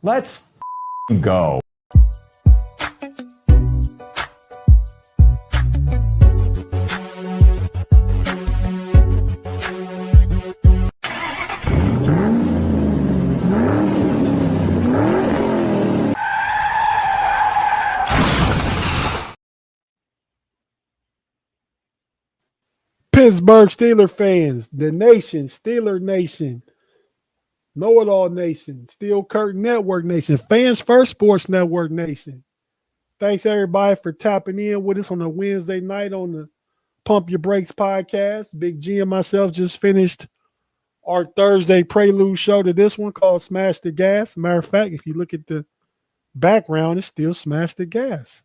Let's go. Pittsburgh Steelers fans, the nation, Steeler Nation, KnoItAllz Nation, Steel Curtain Network Nation, Fans First Sports Network Nation. Thanks everybody for tapping in with us on a Wednesday night on the Pump Your Brakes podcast. Big G and myself just finished our Thursday prelude show to this one called Smash the Gas. Matter of fact, if you look at the background, it's still Smash the Gas.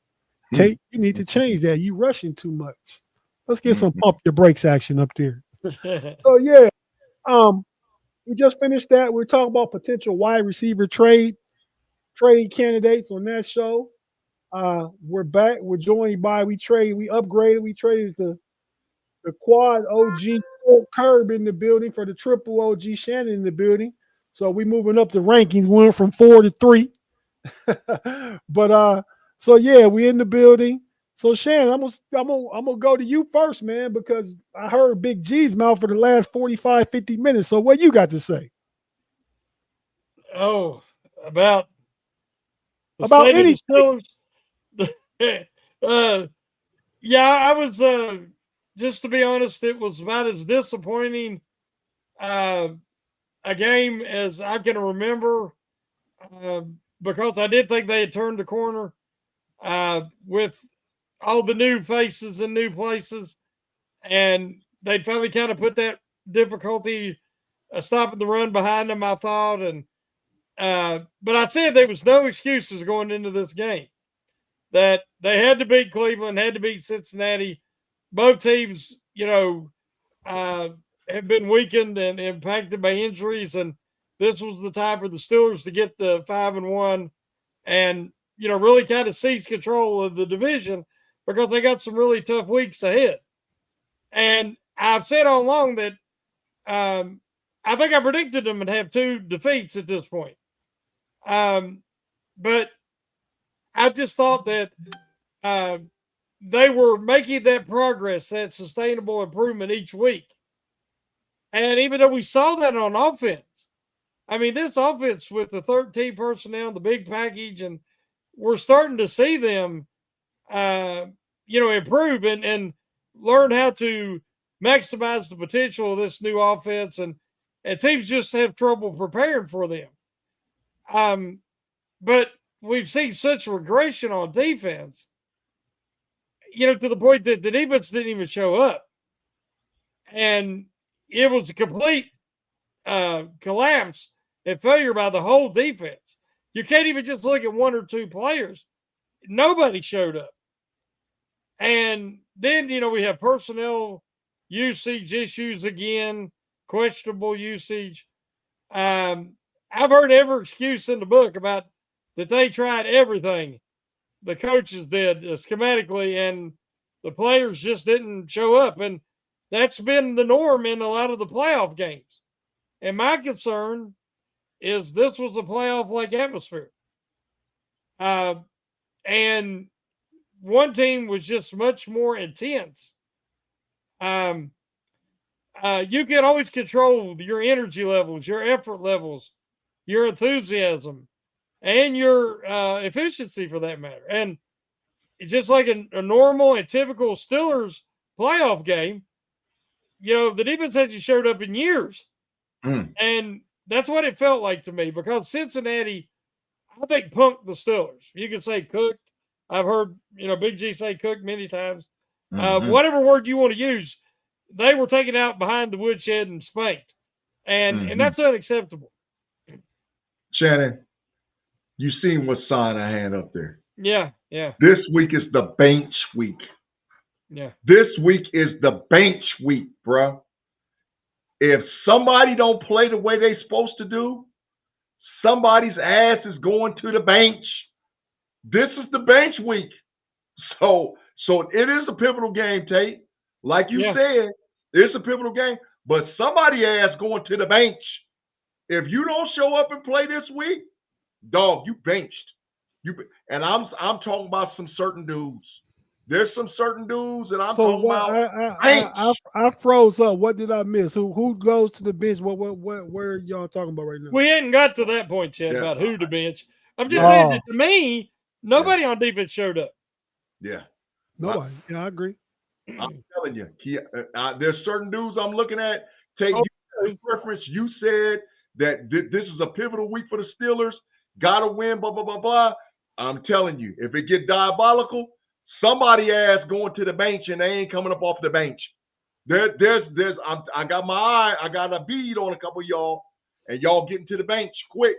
Tate, you need to change that. You rushing too much. Let's get some Pump Your Brakes action up there. So yeah, we just finished that. We're talking about potential wide receiver trade candidates on that show. We're back. We're joined by we upgraded. We traded the quad OG Curb in the building for the triple OG Shannon in the building. So we moving up the rankings. We went from 4 to 3. But so yeah, we in the building. So Shannon, I'm gonna go to you first, man, because I heard Big G's mouth for the last 45, 50 minutes. So what you got to say? Oh, about any Steelers. Yeah, I was just to be honest, it was about as disappointing a game as I can remember, because I did think they had turned the corner with all the new faces and new places, and they'd finally kind of put that difficulty stopping the run behind them, I thought. And but I said there was no excuses going into this game, that they had to beat Cleveland, had to beat Cincinnati. Both teams, have been weakened and impacted by injuries, and this was the time for the Steelers to get the 5-1 and, really kind of seize control of the division, because they got some really tough weeks ahead. And I've said all along that I think I predicted them would have 2 defeats at this point. But I just thought that they were making that progress, that sustainable improvement each week. And even though we saw that on offense, I mean, this offense with the 13 personnel, the big package, and we're starting to see them, improve and learn how to maximize the potential of this new offense. And teams just have trouble preparing for them. But we've seen such regression on defense, to the point that the defense didn't even show up. And it was a complete collapse and failure by the whole defense. You can't even just look at 1 or 2 players. Nobody showed up. And then, we have personnel usage issues again, questionable usage. I've heard every excuse in the book about that they tried everything the coaches did schematically, and the players just didn't show up. And that's been the norm in a lot of the playoff games. And my concern is this was a playoff-like atmosphere. And one team was just much more intense. You can always control your energy levels, your effort levels, your enthusiasm, and your efficiency for that matter. And it's just like a normal and typical Steelers playoff game. The defense hasn't showed up in years. And that's what it felt like to me, because Cincinnati, I think, punked the Steelers. You could say cooked. I've heard, Big G say cooked many times. Whatever word you want to use, they were taken out behind the woodshed and spanked. And that's unacceptable. Shannon, you seen what sign I had up there? Yeah. This week is the bench week. Yeah. This week is the bench week, bro. If somebody don't play the way they're supposed to do, somebody's ass is going to the bench. This is the bench week. So it is a pivotal game, Tate. Like you said, it's a pivotal game, but somebody ass going to the bench. If you don't show up and play this week, dog, you benched. And I'm talking about some certain dudes. There's some certain dudes that I'm So talking about. I froze up. What did I miss? Who goes to the bench? Where are y'all talking about right now? We hadn't got to that point yet about who to bench. I'm just saying that to me, nobody on defense showed up. Yeah. Nobody. Yeah, I agree. I'm telling you, there's certain dudes I'm looking at. Take preference. You said that this is a pivotal week for the Steelers. Gotta win, blah, blah, blah, blah. I'm telling you, if it get diabolical, somebody ass going to the bench and they ain't coming up off the bench. I got my eye, I got a bead on a couple of y'all, and y'all getting to the bench quick.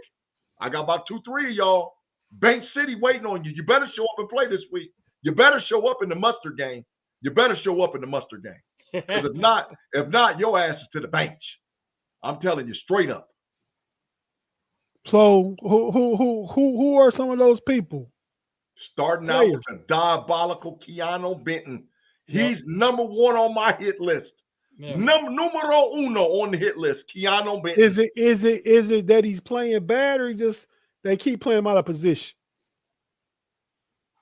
I got about 2-3 of y'all. Bench City waiting on you. You better show up and play this week. You better show up in the mustard game. You better show up in the mustard game. Because if not, your ass is to the bench. I'm telling you straight up. So who are some of those people? Starting out with a diabolical Keanu Benton. He's number one on my hit list. Yeah. Numero uno on the hit list. Keanu Benton. Is it that he's playing bad, or just they keep playing him out of position?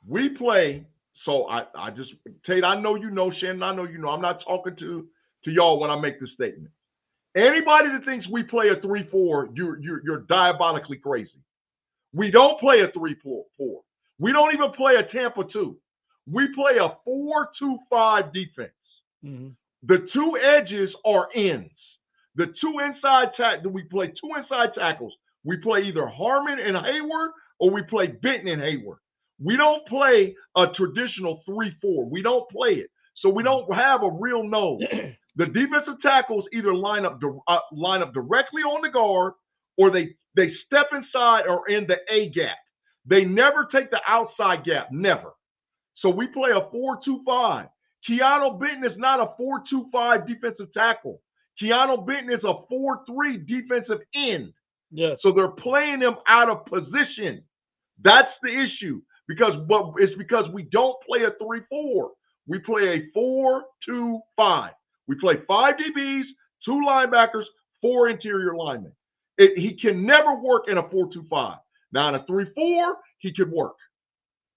We play. So I just Tate, I know you know, Shannon, I know you know. I'm not talking to y'all when I make this statement. Anybody that thinks we play a 3-4, you're diabolically crazy. We don't play a 3-4. We don't even play a Tampa 2. We play a 4-2-5 defense. Mm-hmm. The two edges are ends. The two inside we play two inside tackles. We play either Harmon and Hayward, or we play Benton and Hayward. We don't play a traditional 3-4. We don't play it. So we don't have a real nose. The defensive tackles either line up directly on the guard, or they step inside or in the A gap. They never take the outside gap, never. So we play a 4-2-5. Keanu Benton is not a 4-2-5 defensive tackle. Keanu Benton is a 4-3 defensive end. Yes. So they're playing him out of position. That's the issue. It's because we don't play a 3-4. We play a 4-2-5. We play 5 DBs, 2 linebackers, 4 interior linemen. He can never work in a 4-2-5. Now in a 3-4, he could work.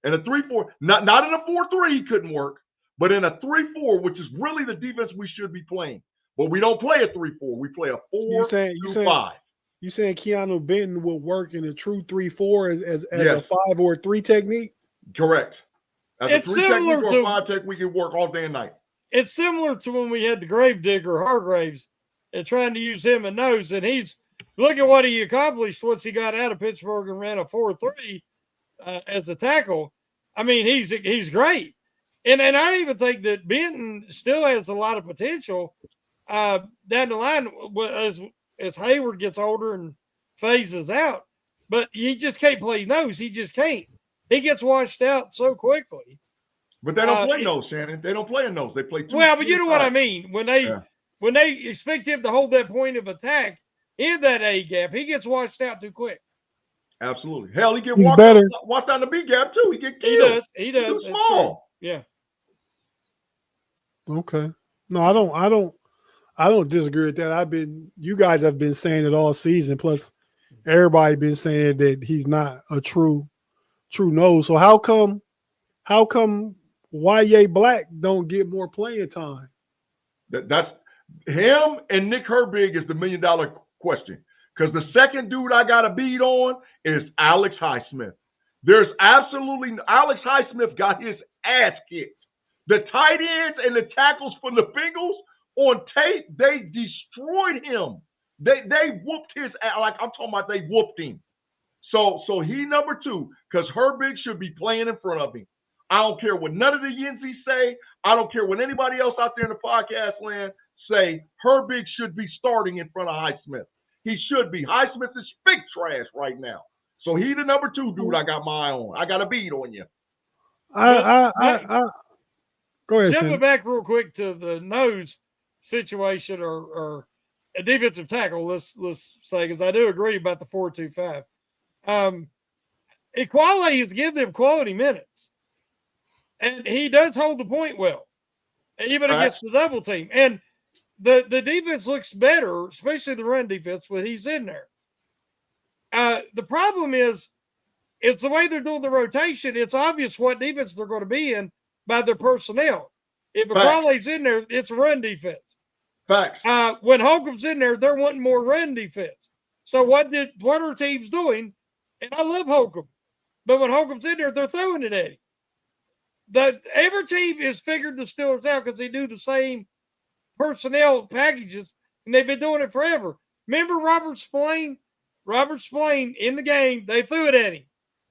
In a 3-4, not in a 4-3, he couldn't work, but in a 3-4, which is really the defense we should be playing. But we don't play a 3-4. We play a 4-2-5. You saying Keanu Benton will work in a true 3-4 as a 5 or a 3 technique? Correct. As it's a 3 similar technique to or a 5 technique, we can work all day and night. It's similar to when we had the Gravedigger Hargraves and trying to use him in nose, and look at what he accomplished once he got out of Pittsburgh and ran a 4-3 as a tackle. I mean, he's great, and I even think that Benton still has a lot of potential down the line as Hayward gets older and phases out. But he just can't play nose. He just can't. He gets washed out so quickly. But they don't play nose, Shannon. They don't play a nose. They play 2. Well, but you know what I mean. When they expect him to hold that point of attack in that A gap, he gets washed out too quick. Absolutely. Hell, he gets washed out in the B gap too. He get killed. He does. He's too small. Yeah. Okay. No, I don't disagree with that. You guys have been saying it all season. Plus, everybody been saying that he's not a true nose. So how come Y.A. Black don't get more playing time? That's him and Nick Herbig is the $1 million question. Because the second dude I got a bead on is Alex Highsmith. Alex Highsmith got his ass kicked. The tight ends and the tackles for the Bengals on Tate, they destroyed him. They whooped his ass. Like I'm talking about, they whooped him. So he number 2, because Herbig should be playing in front of him. I don't care what none of the Yenzies say. I don't care what anybody else out there in the podcast land say. Herbig should be starting in front of Highsmith. He should be. Highsmith is big trash right now. So he the number 2 dude I got my eye on. I got a bead on you. Go ahead. Jumping back real quick to the nose situation or a defensive tackle, let's say, because I do agree about the 4-2-5. Equality is give them quality minutes. And he does hold the point well, even against the double team. And the defense looks better, especially the run defense, when he's in there. The problem is, it's the way they're doing the rotation. It's obvious what defense they're going to be in by their personnel. If McCrawley's in there, it's run defense. Facts. When Holcomb's in there, they're wanting more run defense. So what are teams doing? And I love Holcomb, but when Holcomb's in there, they're throwing it at him. Every team has figured the Steelers out because they do the same personnel packages, and they've been doing it forever. Remember Robert Spillane? Robert Spillane in the game, they threw it at him.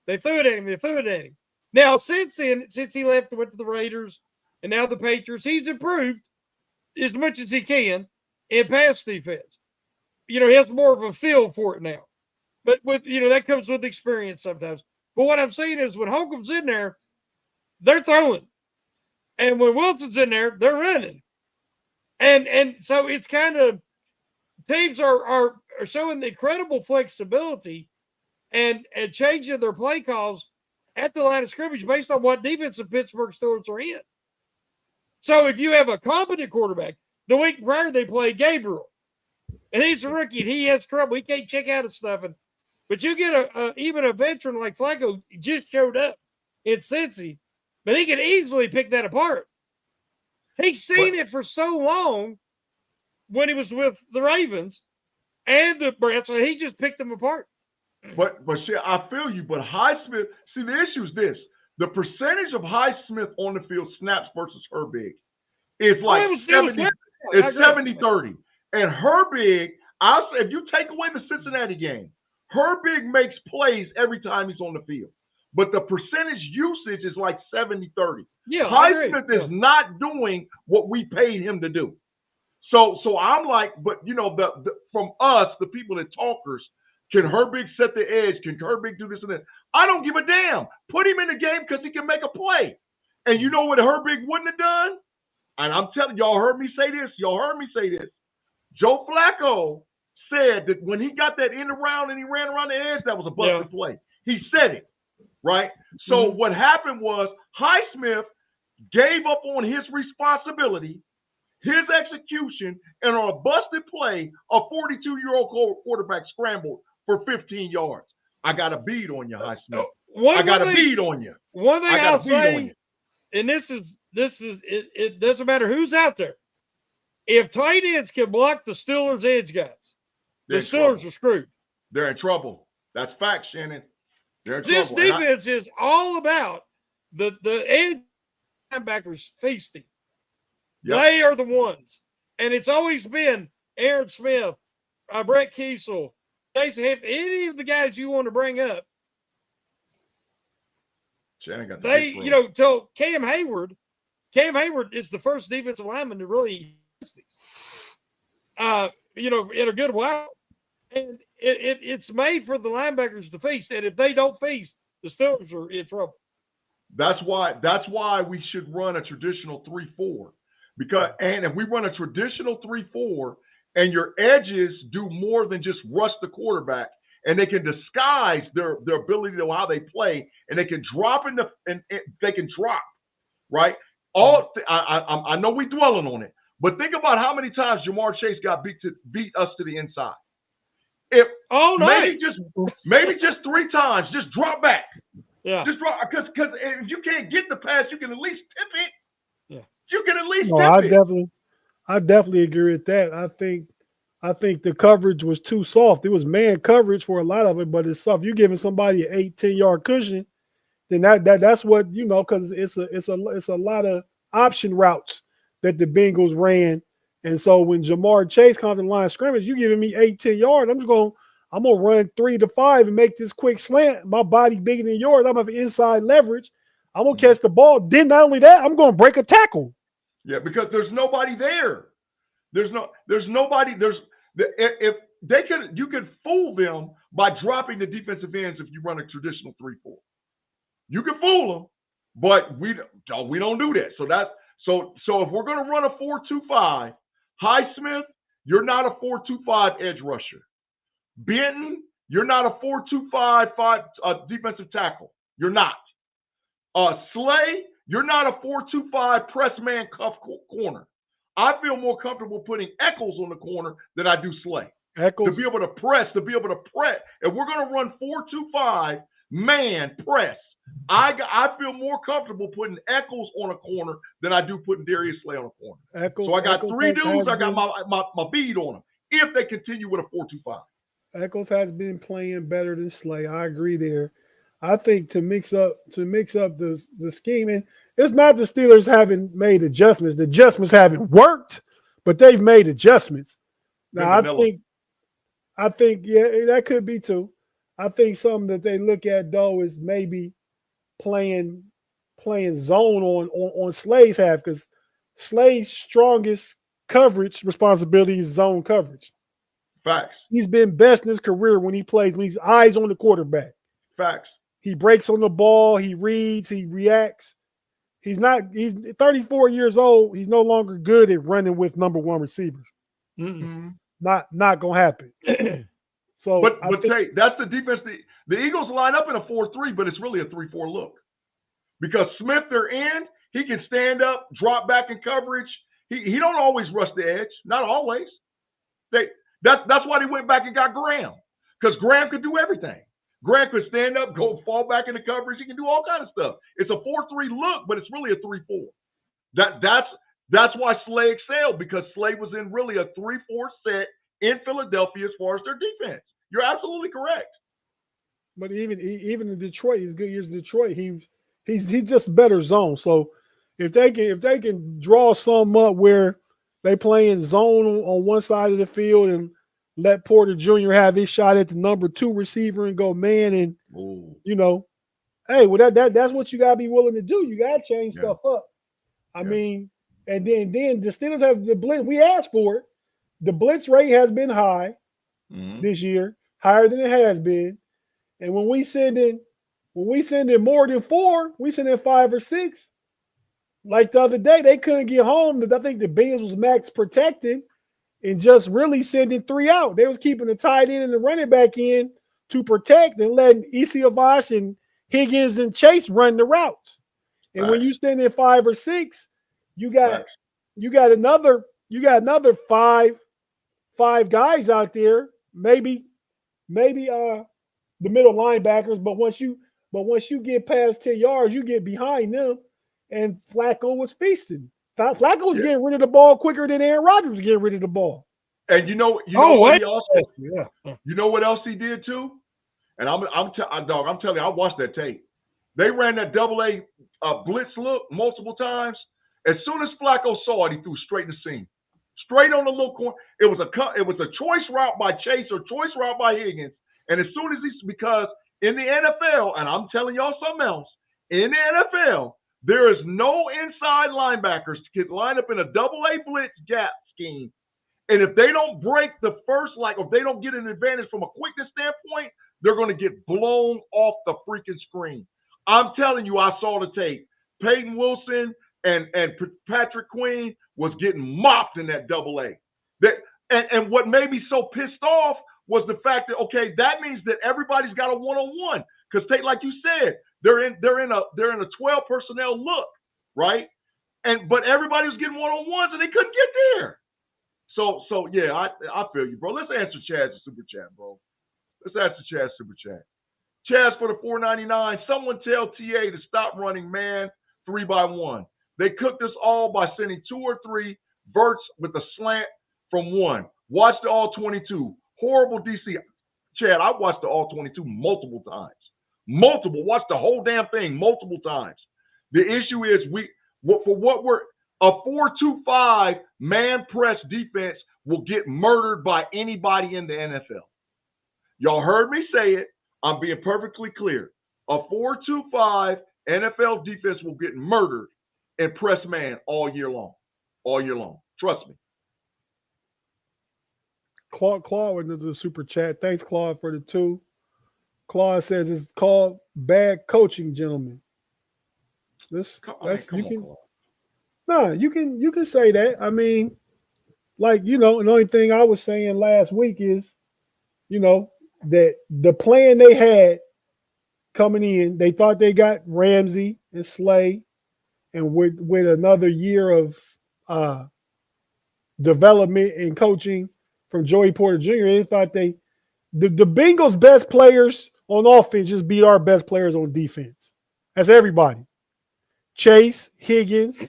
They threw it at him. Now, since he left and went to the Raiders and now the Patriots, he's improved as much as he can in pass defense. He has more of a feel for it now. But that comes with experience sometimes. But what I'm saying is when Holcomb's in there, they're throwing. And when Wilson's in there, they're running. And so it's kind of teams are showing the incredible flexibility and changing their play calls at the line of scrimmage based on what defense the Pittsburgh Steelers are in. So if you have a competent quarterback, the week prior they played Gabriel, and he's a rookie and he has trouble. He can't check out of stuff. But you get even a veteran like Flacco just showed up in Cincy, but he can easily pick that apart. He's seen it for so long when he was with the Ravens and the Browns, so he just picked them apart. But see, I feel you. But Highsmith, see, the issue is this: the percentage of Highsmith on the field snaps versus Herbig is like 70-30. And Herbig, I'll say, if you take away the Cincinnati game, Herbig makes plays every time he's on the field. But the percentage usage is like 70-30. Yeah, Highsmith is not doing what we paid him to do. So I'm like, but from us, the people that talkers, can Herbig set the edge? Can Herbig do this and that? I don't give a damn. Put him in the game because he can make a play. And you know what Herbig wouldn't have done? And I'm telling y'all, heard me say this. Joe Flacco said that when he got that end around and he ran around the edge, that was a busted play. He said it, right? So what happened was Highsmith gave up on his responsibility, his execution, and on a busted play, a 42-year-old quarterback scrambled for 15 yards. I got a bead on you, Highsmith. I got a bead on you. One thing I'll say, and this is it doesn't matter who's out there. If tight ends can block the Steelers' edge guys, the Steelers are screwed. They're in trouble. That's fact, Shannon. They're in this trouble. Defense is all about the edge linebackers feasting. Yep. They are the ones. And it's always been Aaron Smith, Brett Kiesel, any of the guys you want to bring up. Shannon got till Cam Hayward is the first defensive lineman to really these, in a good while. And it's made for the linebackers to feast. And if they don't feast, the Steelers are in trouble. That's why we should run a traditional 3-4. And if we run a traditional 3-4 and your edges do more than just rush the quarterback, and they can disguise their ability to how they play, and they can drop they can drop, right? I know we're dwelling on it, but think about how many times Jamar Chase got beat us to the inside. Maybe just 3 times, just drop back. Yeah. Just drop, because if you can't get the pass, you can at least tip it. Yeah. You can at least tip it. I definitely agree with that. I think the coverage was too soft. It was man coverage for a lot of it, but it's soft. You're giving somebody an 8-10 yard cushion, then that's what because it's a lot of option routes that the Bengals ran. And so when Jamar Chase comes to the line of scrimmage, you giving me 8-10 yards. I'm gonna run 3 to 5 and make this quick slant. My body bigger than yours. I'm gonna have inside leverage. I'm gonna catch the ball. Then not only that, I'm gonna break a tackle. Yeah, because there's nobody there. There's nobody. If they could, you could fool them by dropping the defensive ends if you run a traditional 3-4. You can fool them, but we don't do that. So if we're gonna run a 4-2-5, Highsmith, you're not a 4-2-5 edge rusher. Benton, you're not a 4-2-5 defensive tackle. You're not. Slay, you're not a 4-2-5 press man cuff corner. I feel more comfortable putting Eccles on the corner than I do Slay. Eccles, to be able to press, If we're going to run 4-2-5 man press, I feel more comfortable putting Eccles on a corner than I do putting Darius Slay on a corner. So I got three dudes. I got my bead on them. If they continue with a 4-2-5, Eccles has been playing better than Slay. I agree there. I think to mix up the scheme, and it's not the Steelers haven't made adjustments. The adjustments haven't worked, but they've made adjustments. Now I think yeah, that could be too. I think something that they look at though is maybe playing zone on Slay's half, because Slay's strongest coverage responsibility is zone coverage. Facts. He's been best in his career when he's eyes on the quarterback. Facts. He breaks on the ball, he reads, he reacts. He's 34 years old. He's no longer good at running with number one receivers. Mm-hmm. Not gonna happen. So, but Tate, that's the defense. The Eagles line up in a 4-3, but it's really a 3-4 look. Because Smith, their end, he can stand up, drop back in coverage. He don't always rush the edge. Not always. That's why they went back and got Graham. Because Graham could do everything. Graham could stand up, fall back into coverage. He can do all kinds of stuff. It's a 4-3 look, but it's really a 3-4. That's why Slay excelled, because Slay was in really a 3-4 set in Philadelphia as far as their defense. You're absolutely correct. But even in Detroit, his good years in Detroit, he's just better zone. So if they can draw some up where they playing zone on one side of the field and let Porter Jr. have his shot at the number 2 receiver and go man, and hey, well that's what you gotta be willing to do. You gotta change stuff up. I mean, and then the Steelers have the blitz. We asked for it. The blitz rate has been high this year, higher than it has been. And when we send in more than 4, we send in 5 or 6. Like the other day, they couldn't get home. I think the Bengals was max protected and just really sending 3 out. They was keeping the tight end and the running back in to protect and letting Isiavash and Higgins and Chase run the routes. And when you send in 5 or 6, you got another 5 guys out there, maybe the middle linebackers, but once you get past 10 yards, you get behind them, and Flacco was feasting. Flacco was getting rid of the ball quicker than Aaron Rodgers was getting rid of the ball. And you know what else he did too? And I'm telling you, I watched that tape. They ran that AA blitz look multiple times. As soon as Flacco saw it, he threw straight in the seam. Straight on the little corner. It was a choice route by Chase or choice route by Higgins. And as soon as because in the NFL, and I'm telling y'all something else, in the NFL, there is no inside linebackers to line up in a AA blitz gap scheme. And if they don't break the first, if they don't get an advantage from a quickness standpoint, they're going to get blown off the freaking screen. I'm telling you, I saw the tape. Peyton Wilson and Patrick Queen was getting mopped in that AA. And what made me so pissed off was the fact that, okay, that means that everybody's got a one-on-one. Because Tate, like you said, they're in a 12 personnel look, right? But everybody was getting one-on-ones and they couldn't get there. So yeah, I feel you, bro. Let's answer Chad's super chat, bro. Let's answer Chad's super chat. Chaz for the $4.99. Someone tell TA to stop running man 3x1. They cooked us all by sending 2 or 3 verts with a slant from 1. Watch the all 22. Horrible DC. Chad, I watched the all 22 multiple times. Watch the whole damn thing multiple times. The issue is a 4-2-5 man press defense will get murdered by anybody in the NFL. Y'all heard me say it. I'm being perfectly clear. A 4-2-5 NFL defense will get murdered in press man all year long. All year long. Trust me. Claude went into the super chat. Thanks, Claude, for the 2. Claude says it's called bad coaching, gentlemen. You can say that. I mean, the only thing I was saying last week is, that the plan they had coming in, they thought they got Ramsey and Slay, and with another year of development and coaching from Joey Porter Jr. They thought the Bengals' best players on offense just beat our best players on defense. That's everybody. Chase, Higgins,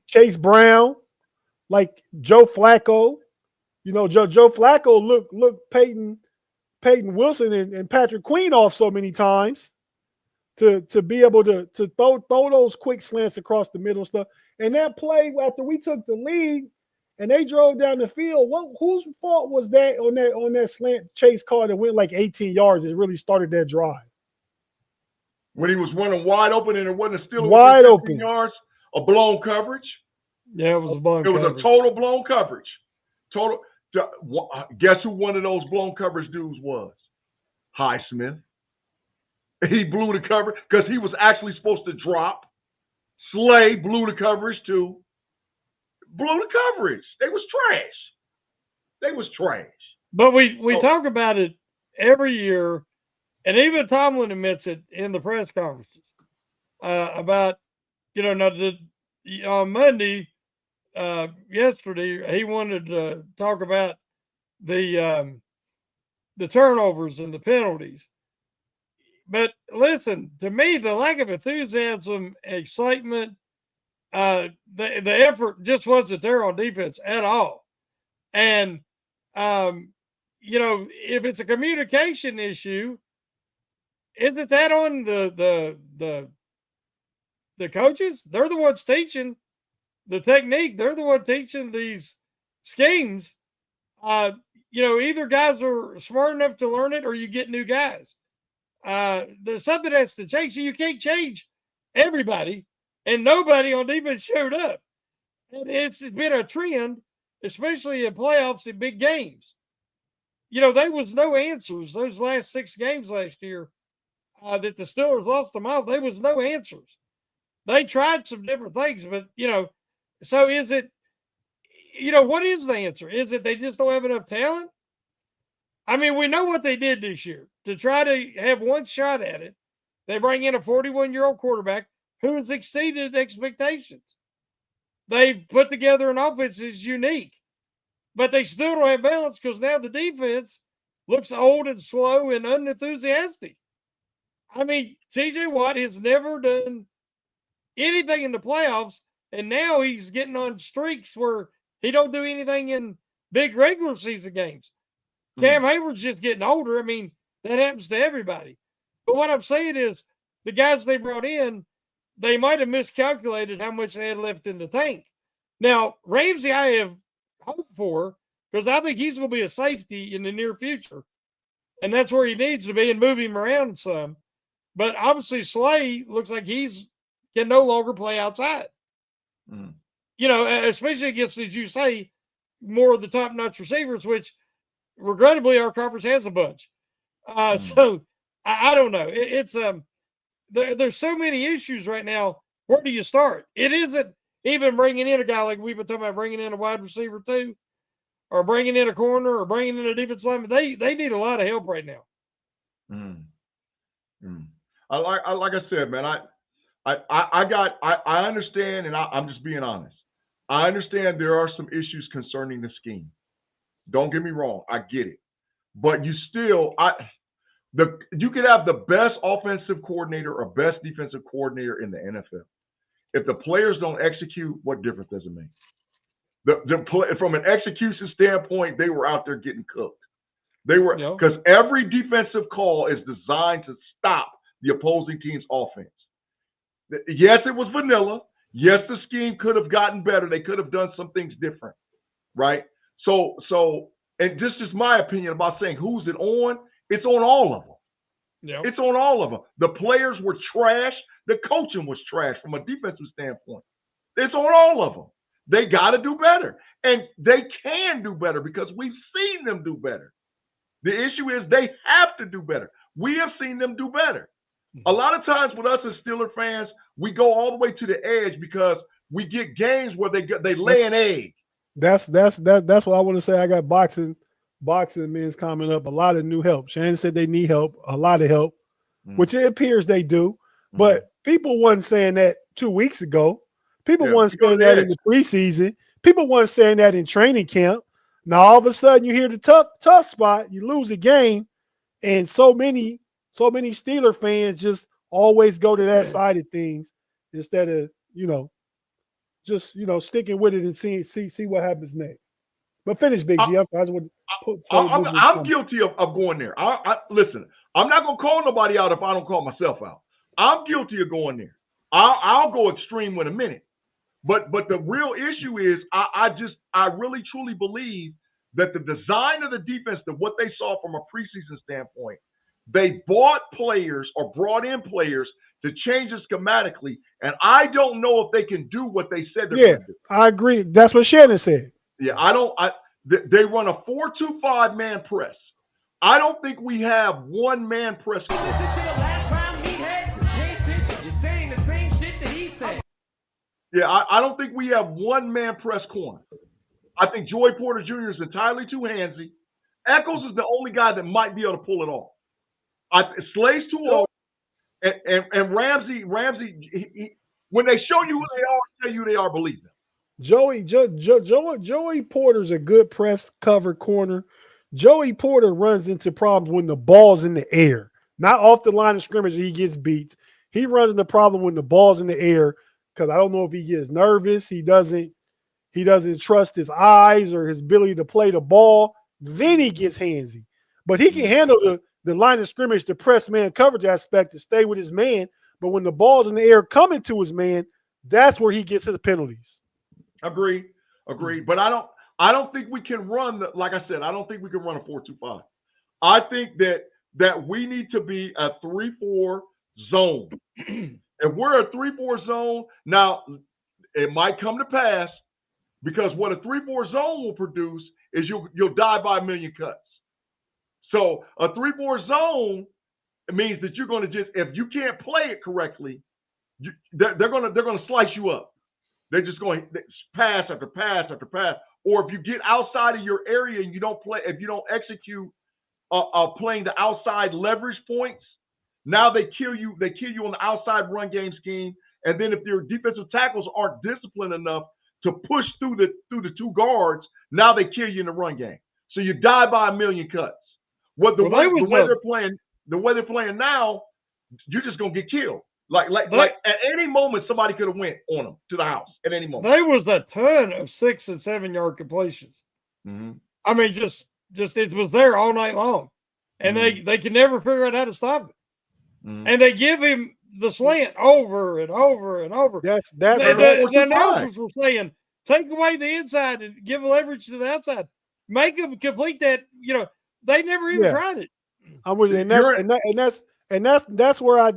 Chase Brown, like Joe Flacco. You know, Joe Flacco looked Peyton Wilson and Patrick Queen off so many times to be able to throw those quick slants across the middle stuff. And that play after we took the lead and they drove down the field, whose fault was that on that slant Chase caught and went like 18 yards? It really started that drive. When he was running wide open and it wasn't still wide open yards of blown coverage. Yeah, it was a blown coverage. It was a total blown coverage. Total. Guess who one of those blown coverage dudes was? Highsmith. He blew the coverage because he was actually supposed to drop. Slay blew the coverage too. Blew the coverage. They was trash. But we talk about it every year, and even Tomlin admits it in the press conferences about, on Monday, yesterday, he wanted to talk about the turnovers and the penalties. But listen, to me, the lack of enthusiasm, excitement, the effort just wasn't there on defense at all. And, if it's a communication issue, isn't that on the coaches? They're the ones teaching the technique. They're the ones teaching these schemes. Either guys are smart enough to learn it or you get new guys. There's something that's to change. So you can't change everybody, and nobody on defense showed up. And it's been a trend, especially in playoffs and big games. There was no answers. Those last 6 games last year that the Steelers lost them out, there was no answers. They tried some different things, but, so is it, what is the answer? Is it they just don't have enough talent? I mean, we know what they did this year to try to have one shot at it. They bring in a 41-year-old quarterback who has exceeded expectations. They've put together an offense that's unique, but they still don't have balance because now the defense looks old and slow and unenthusiastic. I mean, TJ Watt has never done anything in the playoffs, and now he's getting on streaks where he don't do anything in big regular season games. Cam Hayward's just getting older. I mean, that happens to everybody. But what I'm saying is the guys they brought in, they might have miscalculated how much they had left in the tank. Now, Ramsey, I have hope for because I think he's going to be a safety in the near future. And that's where he needs to be and move him around some. But obviously, Slay looks like can no longer play outside. Especially against, as you say, more of the top-notch receivers, which regrettably our conference has a bunch. So I don't know. It's there's so many issues right now. Where do you start? It isn't even bringing in a guy like we've been talking about, bringing in a wide receiver too, or bringing in a corner, or bringing in a defensive lineman. They need a lot of help right now. Like I said, man, I understand, and I'm just being honest. I understand there are some issues concerning the scheme. Don't get me wrong, I get it, but you still, you could have the best offensive coordinator or best defensive coordinator in the NFL. If the players don't execute, what difference does it make? From an execution standpoint, they were out there getting cooked. They were, because every defensive call is designed to stop the opposing team's offense. Yes, it was vanilla. Yes, the scheme could have gotten better. They could have done some things different, right? So, and this is my opinion about saying who's it on. It's on all of them. Yep. It's on all of them. The players were trash. The coaching was trash from a defensive standpoint. It's on all of them. They got to do better. And they can do better because we've seen them do better. The issue is they have to do better. We have seen them do better. A lot of times with us as Steeler fans, we go all the way to the edge because we get games where they lay an egg. That's what I want to say. I got boxing men's coming up. A lot of new help. Shannon said they need help, a lot of help, which it appears they do. But people weren't saying that 2 weeks ago. People weren't saying that in the preseason. People weren't saying that in training camp. Now all of a sudden you hear the tough spot, you lose a game, and so many Steeler fans just always go to that side of things instead of just sticking with it and see what happens next. But finish, Big G. I just want to I'm guilty of going there. Listen. I'm not gonna call nobody out if I don't call myself out. I'm guilty of going there. I'll go extreme in a minute. But the real issue is I really truly believe that the design of the defense, that what they saw from a preseason standpoint, they bought players or brought in players to change it schematically, and I don't know if they can do what they said they're going to do. I agree. That's what Shannon said. Yeah, they run a 4-2-5 man press. I don't think we have one man press. Listen to the last round meathead. Pay attention. You're saying the same shit that he said. Yeah, I don't think we have one man press corner. I think Joey Porter Jr. is entirely too handsy. Echols is the only guy that might be able to pull it off. Slay's too old, and Ramsey. He, when they show you who they are, tell you they are, believe them. Joey Porter's a good press cover corner. Joey Porter runs into problems when the ball's in the air, not off the line of scrimmage. He gets beat. He runs into problem when the ball's in the air because I don't know if he gets nervous. He doesn't trust his eyes or his ability to play the ball. Then he gets handsy. But he can handle the line of scrimmage, the press man coverage aspect to stay with his man. But when the ball's in the air coming to his man, that's where he gets his penalties. Agree. But I don't think we can run like I said, I don't think we can run a 4-2-5. I think that we need to be a 3-4 zone. If we're a 3-4 zone, now it might come to pass because what a 3-4 zone will produce is you'll die by a million cuts. So a 3-4 zone means that you're going to just, if you can't play it correctly, they're going to slice you up. They're just going pass after pass after pass. Or if you get outside of your area and you don't play, if you don't execute playing the outside leverage points, now they kill you. They kill you on the outside run game scheme. And then if your defensive tackles aren't disciplined enough to push through the two guards, now they kill you in the run game. So you die by a million cuts. The way they're playing now, you're just gonna get killed. Like at any moment, somebody could have went on them to the house at any moment. There was a ton of 6 and 7 yard completions. Mm-hmm. I mean, just it was there all night long, and they could never figure out how to stop it. Mm-hmm. And they give him the slant over and over and over. The announcers were saying, take away the inside and give leverage to the outside. Make them complete that. They never even tried it. I'm with you, and that's where I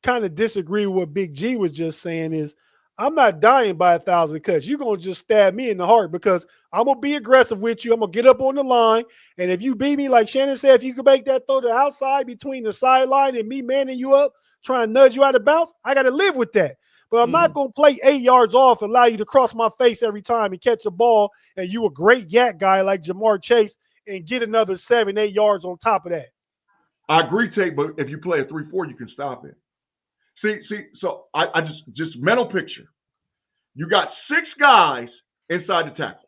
kind of disagree with what Big G was just saying. Is I'm not dying by 1,000 cuts. You're gonna just stab me in the heart because I'm gonna be aggressive with you. I'm gonna get up on the line, and if you beat me, like Shannon said, if you can make that throw to the outside between the sideline and me manning you up, trying to nudge you out of bounds, I got to live with that. But I'm not going to play 8 yards off and allow you to cross my face every time and catch a ball, and you a great yak guy like Jamar Chase and get another 7-8 yards on top of that. I agree, Tate, but if you play a 3-4, you can stop it. See, so I just mental picture. You got 6 guys inside the tackles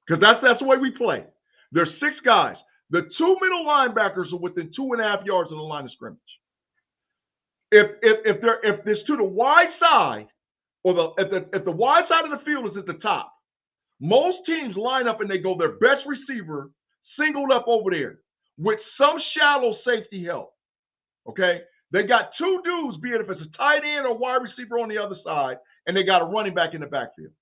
because that's the way we play. There's 6 guys. The 2 middle linebackers are within 2.5 yards of the line of scrimmage. If it's to the wide side, or if the wide side of the field is at the top, most teams line up and they go their best receiver singled up over there with some shallow safety help. Okay, they got 2 dudes, be it if it's a tight end or wide receiver on the other side, and they got a running back in the backfield.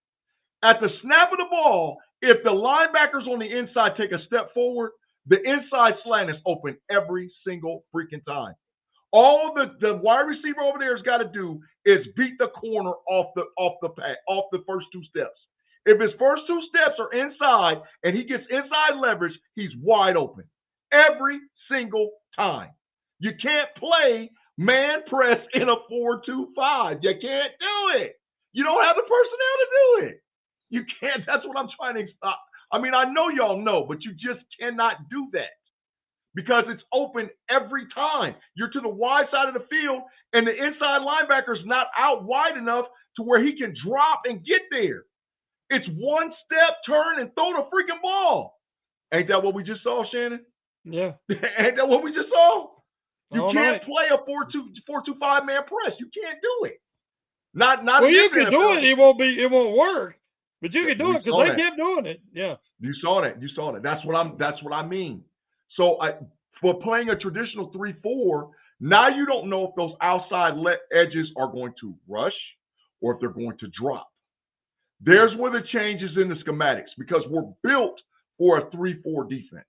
At the snap of the ball, if the linebackers on the inside take a step forward, the inside slant is open every single freaking time. All the wide receiver over there has got to do is beat the corner off the first 2 steps. If his first 2 steps are inside and he gets inside leverage, he's wide open every single time. You can't play man press in a 4-2-5. You can't do it. You don't have the personnel to do it. You can't. That's what I'm trying to stop. I mean, I know y'all know, but you just cannot do that. Because it's open every time. You're to the wide side of the field, and the inside linebacker is not out wide enough to where he can drop and get there. It's one step, turn, and throw the freaking ball. Ain't that what we just saw, Shannon? Yeah. Ain't that what we just saw? You All can't night. play a 4-2-5 man press. You can't do it. Not Well, in you this can do NFL. it won't work. But you can do it because they kept doing it. Yeah. You saw that. That's what I mean. So for playing a traditional 3-4, now you don't know if those outside edges are going to rush or if they're going to drop. There's where the changes in the schematics, because we're built for a 3-4 defense.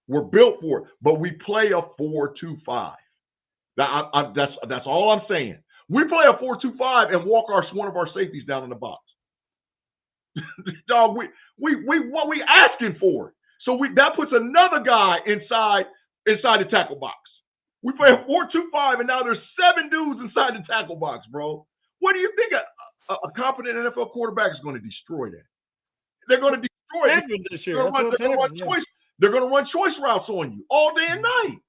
We're built for it, but we play a 4-2-5. That's all I'm saying. We play a 4-2-5 and walk one of our safeties down in the box. Dog, we asking for it. So that puts another guy inside the tackle box. We play a 4-2-5, and now there's 7 dudes inside the tackle box, bro. What do you think a competent NFL quarterback is going to destroy that? They're going to destroy it. This year. They're going to run choice routes on you all day and night.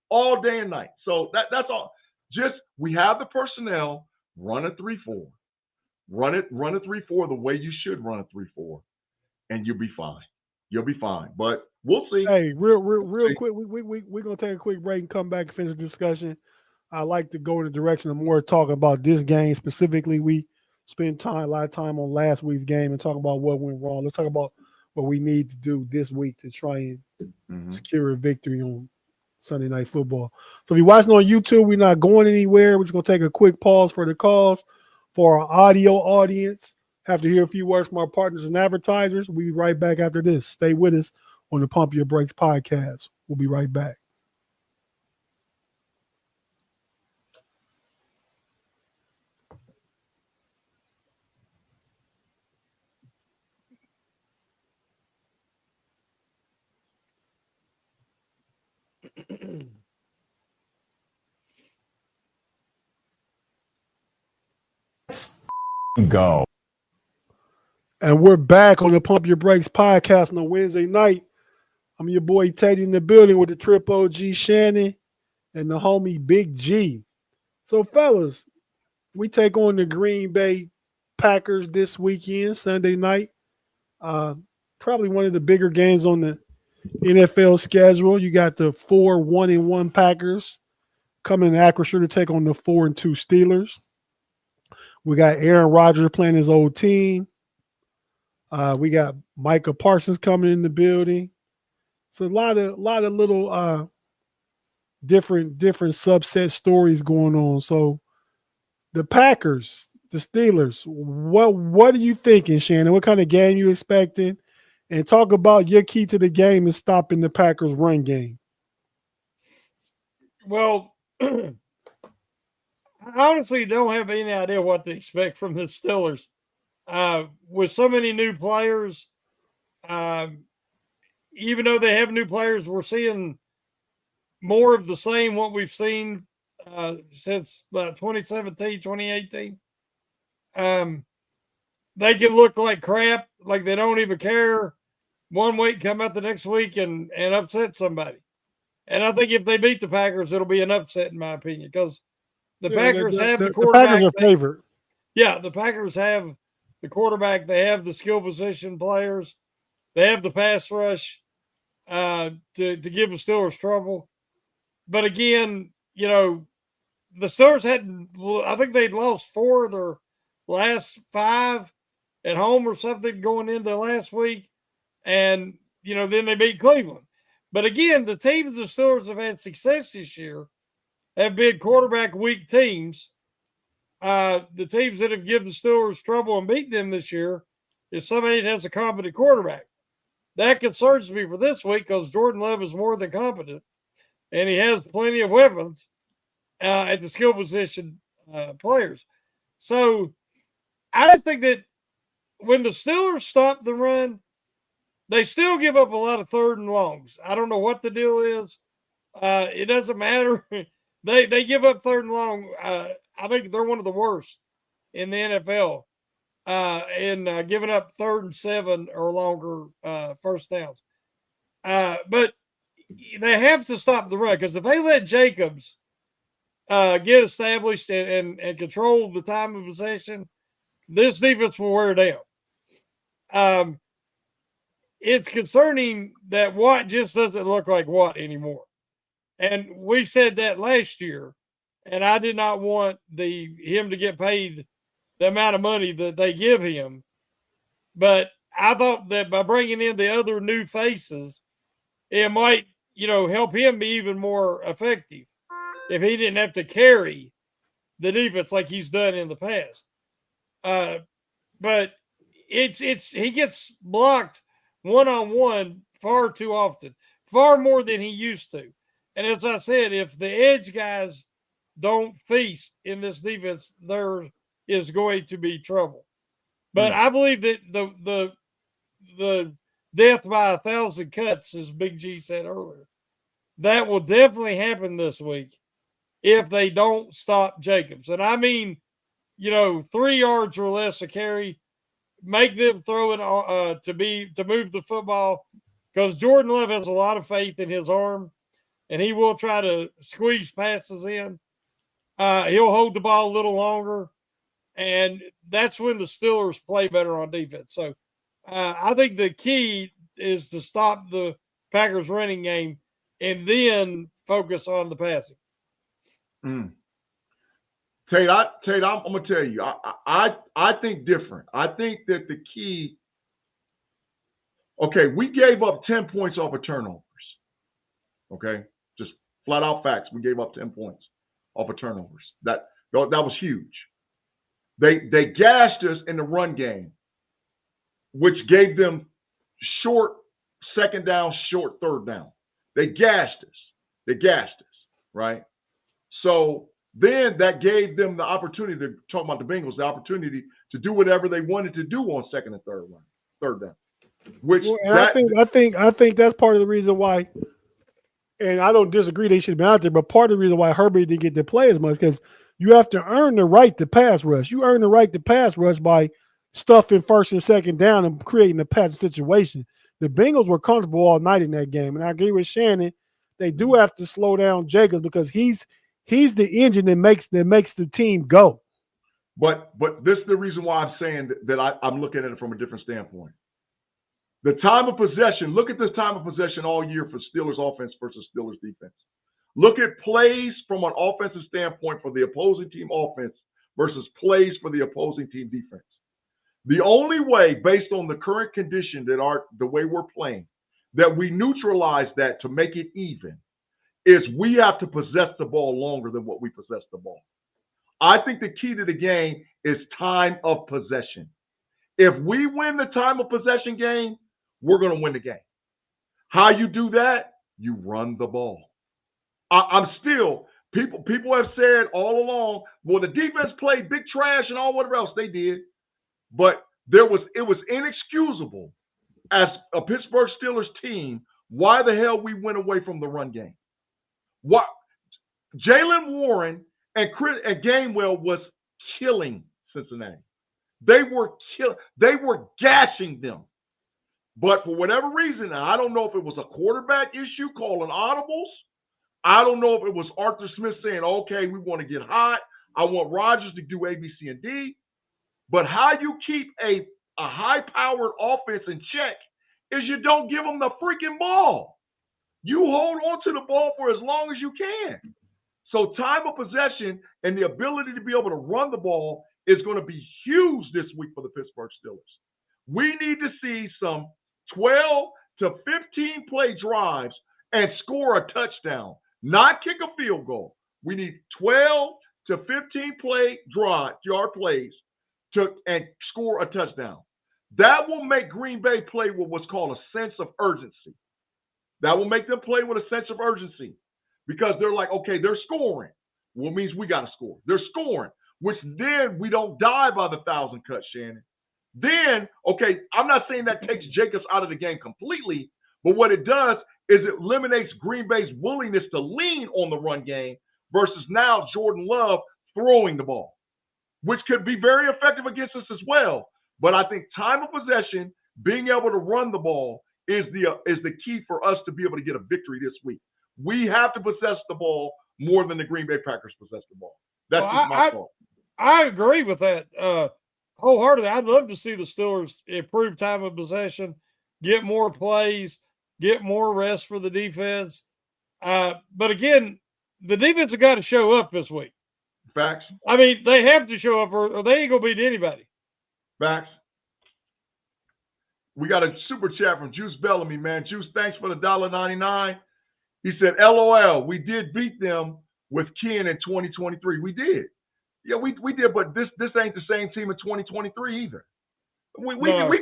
All day and night. So that's all. Just we have the personnel, run a 3-4. Run a 3-4 the way you should run a 3-4, and you'll be fine. You'll be fine. But we'll see. Hey, real quick, we're gonna take a quick break and come back and finish the discussion. I like to go in the direction of more talking about this game specifically. We spent a lot of time on last week's game and talk about what went wrong. Let's talk about what we need to do this week to try and secure a victory on Sunday Night Football. So if you're watching on YouTube, we're not going anywhere. We're just gonna take a quick pause for the calls. For our audio audience, have to hear a few words from our partners and advertisers. We'll be right back after this. Stay with us on the Pump Your Brakes podcast. We'll be right back. Go. And we're back on the Pump Your Brakes podcast on a Wednesday night. I'm your boy Tate in the building with the Trip OG Shannon and the homie Big-G. So, fellas, we take on the Green Bay Packers this weekend, Sunday night. Probably one of the bigger games on the NFL schedule. You got the 4-1-1 Packers coming to Acrisure to take on the 4-2 Steelers. We got Aaron Rodgers playing his old team. We got Micah Parsons coming in the building. So a lot of little different subset stories going on. So the Packers, the Steelers, what are you thinking, Shannon? What kind of game you expecting? And talk about your key to the game is stopping the Packers run game. Well, I honestly don't have any idea what to expect from the Steelers. With so many new players, even though they have new players, we're seeing more of the same what we've seen since 2017, 2018. They can look like crap, like they don't even care. One week, come out the next week and upset somebody. And I think if they beat the Packers, it'll be an upset, in my opinion, because the Packers have the quarterback. The Packers are favorite. Yeah, the Packers have the quarterback. They have the skill position players. They have the pass rush to give the Steelers trouble. But again, you know, the Steelers I think they'd lost 4 of their last 5 at home or something going into last week. And, you know, then they beat Cleveland. But again, the teams the Steelers have had success this year have been quarterback weak teams. The teams that have given the Steelers trouble and beat them this year is somebody that has a competent quarterback. That concerns me for this week because Jordan Love is more than competent, and he has plenty of weapons at the skill position players. So I think that when the Steelers stop the run, they still give up a lot of 3rd and longs. I don't know what the deal is. It doesn't matter. They give up 3rd and long. I think they're one of the worst in the NFL in giving up 3rd and 7 or longer first downs. But they have to stop the run because if they let Jacobs get established and control the time of possession, this defense will wear down. It's concerning that Watt just doesn't look like Watt anymore. And we said that last year, and I did not want him to get paid the amount of money that they give him. But I thought that by bringing in the other new faces, it might, help him be even more effective if he didn't have to carry the defense like he's done in the past. But he gets blocked one-on-one far too often, far more than he used to. And as I said, if the edge guys don't feast in this defense, there is going to be trouble. But I believe that the death by 1,000 cuts, as Big G said earlier, that will definitely happen this week if they don't stop Jacobs. And I mean, 3 yards or less a carry, make them throw it to move the football, because Jordan Love has a lot of faith in his arm, and he will try to squeeze passes in. He'll hold the ball a little longer, and that's when the Steelers play better on defense. So I think the key is to stop the Packers running game and then focus on the passing. Tate, I'm gonna tell you, I think different. I think that the key. Okay, we gave up 10 points off of turnovers. Okay, just flat out facts. We gave up 10 points off of turnovers. That was huge. They gashed us in the run game, which gave them short second down, short third down. They gashed us, right? So then that gave them the opportunity to talk about the Bengals, the opportunity to do whatever they wanted to do on second and third down. I think that's part of the reason why, and I don't disagree they should have been out there, but part of the reason why Herbert didn't get to play as much, because you have to earn the right to pass rush. You earn the right to pass rush by stuffing first and second down and creating a pass situation. The Bengals were comfortable all night in that game, and I agree with Shannon. They do have to slow down Jacobs because he's the engine that makes the team go. But this is the reason why I'm saying that I'm looking at it from a different standpoint. The time of possession, look at this time of possession all year for Steelers offense versus Steelers defense. Look at plays from an offensive standpoint for the opposing team offense versus plays for the opposing team defense. The only way, based on the current condition the way we're playing, that we neutralize that to make it even, is we have to possess the ball longer than what we possess the ball. I think the key to the game is time of possession. If we win the time of possession game, we're going to win the game. How you do that? You run the ball. I'm still, people have said all along, well, the defense played big trash and all whatever else they did, but it was inexcusable as a Pittsburgh Steelers team why the hell we went away from the run game. What Jaylen Warren and Gainwell was killing Cincinnati. They were gashing them. But for whatever reason, I don't know if it was a quarterback issue calling audibles. I don't know if it was Arthur Smith saying, okay, we want to get hot. I want Rodgers to do A, B, C, and D. But how you keep a high-powered offense in check is you don't give them the freaking ball. You hold on to the ball for as long as you can. So time of possession and the ability to be able to run the ball is going to be huge this week for the Pittsburgh Steelers. We need to see some 12 to 15 play drives and score a touchdown, not kick a field goal. We need 12 to 15 yard plays and score a touchdown. That will make Green Bay play with what's called a sense of urgency. That will make them play with a sense of urgency because they're like, okay, they're scoring. Well, it means we got to score. They're scoring, which then we don't die by the 1,000 cuts, Shannon. Then, okay, I'm not saying that takes Jacobs out of the game completely, but what it does is it eliminates Green Bay's willingness to lean on the run game versus now Jordan Love throwing the ball, which could be very effective against us as well. But I think time of possession, being able to run the ball is the key for us to be able to get a victory this week. We have to possess the ball more than the Green Bay Packers possess the ball. That's just my thought. I agree with that. wholeheartedly, I'd love to see the Steelers improve time of possession, get more plays, get more rest for the defense. But again, the defense have got to show up this week. Facts. I mean, they have to show up or they ain't going to beat anybody. Facts. We got a super chat from Juice Bellamy, man. Juice, thanks for the $1.99. He said, LOL, we did beat them with Ken in 2023. We did. Yeah, we did, but this ain't the same team in 2023 either. We